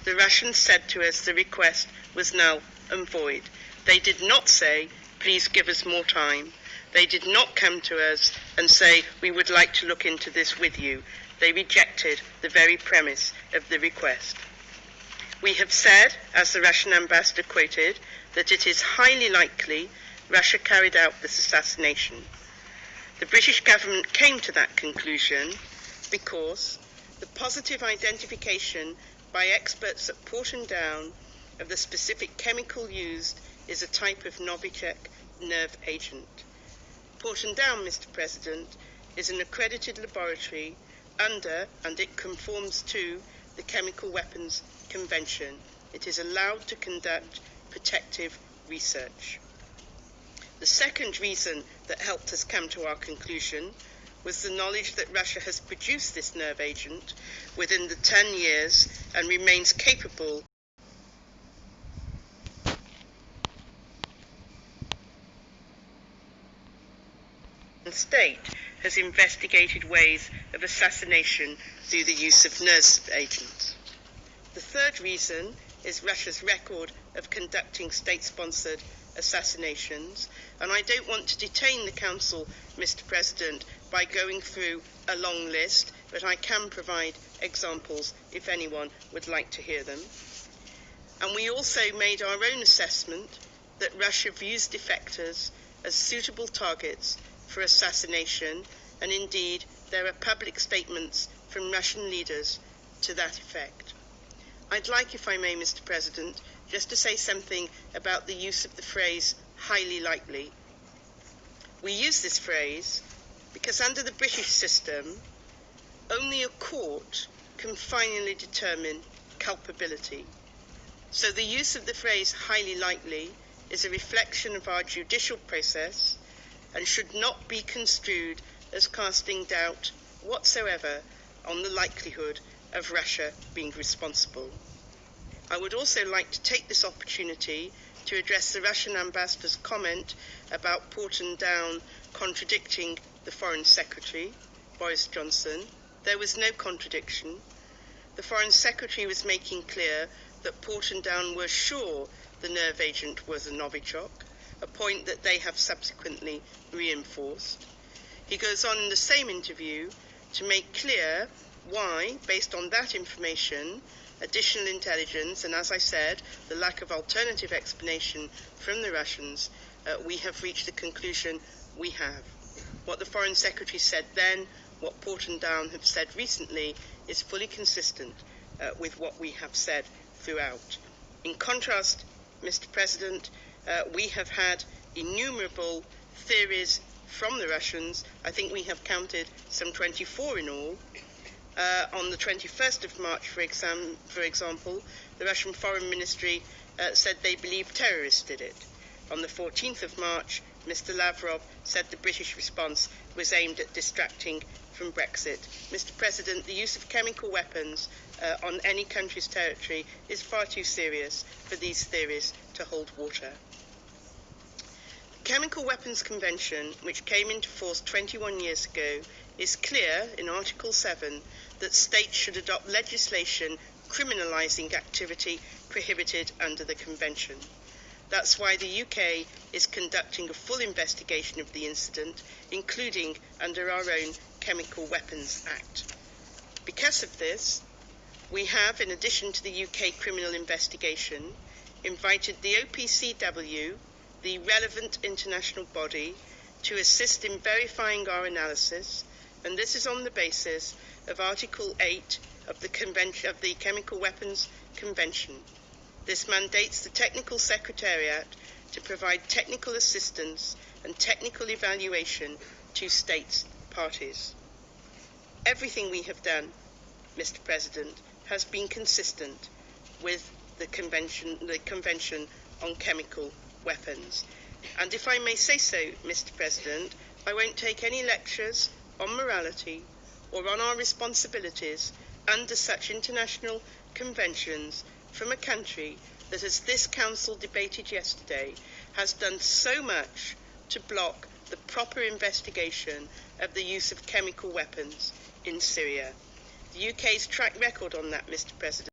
the Russians said to us the request was null and void. They did not say, please give us more time. They did not come to us and say, we would like to look into this with you. They rejected the very premise of the request. We have said, as the Russian ambassador quoted, that it is highly likely Russia carried out this assassination. The British government came to that conclusion because the positive identification by experts at Porton Down of the specific chemical used is a type of Novichok nerve agent. Porton Down, Mr. President, is an accredited laboratory under, and it conforms to, the Chemical Weapons Convention. It is allowed to conduct protective research. The second reason that helped us come to our conclusion was the knowledge that Russia has produced this nerve agent within the 10 years and remains capable the state has investigated ways of assassination through the use of nerve agents. The third reason is Russia's record of conducting state-sponsored assassinations, and I don't want to detain the Council, Mr. President, by going through a long list, but I can provide examples if anyone would like to hear them. And we also made our own assessment that Russia views defectors as suitable targets for assassination, and indeed there are public statements from Russian leaders to that effect. I'd like, if I may, Mr. President, just to say something about the use of the phrase highly likely. We use this phrase because under the British system, only a court can finally determine culpability. So the use of the phrase highly likely is a reflection of our judicial process and should not be construed as casting doubt whatsoever on the likelihood of Russia being responsible. I would also like to take this opportunity to address the Russian ambassador's comment about Porton Down contradicting the Foreign Secretary, Boris Johnson. There was no contradiction. The Foreign Secretary was making clear that Porton Down were sure the nerve agent was a Novichok, a point that they have subsequently reinforced. He goes on in the same interview to make clear why, based on that information, additional intelligence, and as I said, the lack of alternative explanation from the Russians, we have reached the conclusion we have. What the Foreign Secretary said then, what Porton Down have said recently, is fully consistent with what we have said throughout. In contrast, Mr. President, we have had innumerable theories from the Russians. I think we have counted some 24 in all. On the 21st of March, for example, the Russian Foreign Ministry said they believe terrorists did it. On the 14th of March, Mr. Lavrov said the British response was aimed at distracting from Brexit. Mr. President, the use of chemical weapons on any country's territory is far too serious for these theories to hold water. The Chemical Weapons Convention, which came into force 21 years ago, is clear in Article 7 that states should adopt legislation criminalising activity prohibited under the Convention. That's why the UK is conducting a full investigation of the incident, including under our own Chemical Weapons Act. Because of this, we have, in addition to the UK criminal investigation, invited the OPCW, the relevant international body, to assist in verifying our analysis, and this is on the basis of Article 8 of the Chemical Weapons Convention. This mandates the Technical Secretariat to provide technical assistance and technical evaluation to states parties. Everything we have done, Mr. President, has been consistent with the Convention on Chemical Weapons. And if I may say so, Mr. President, I won't take any lectures on morality or on our responsibilities under such international conventions from a country that, as this Council debated yesterday, has done so much to block the proper investigation of the use of chemical weapons in Syria. The UK's track record on that, Mr. President,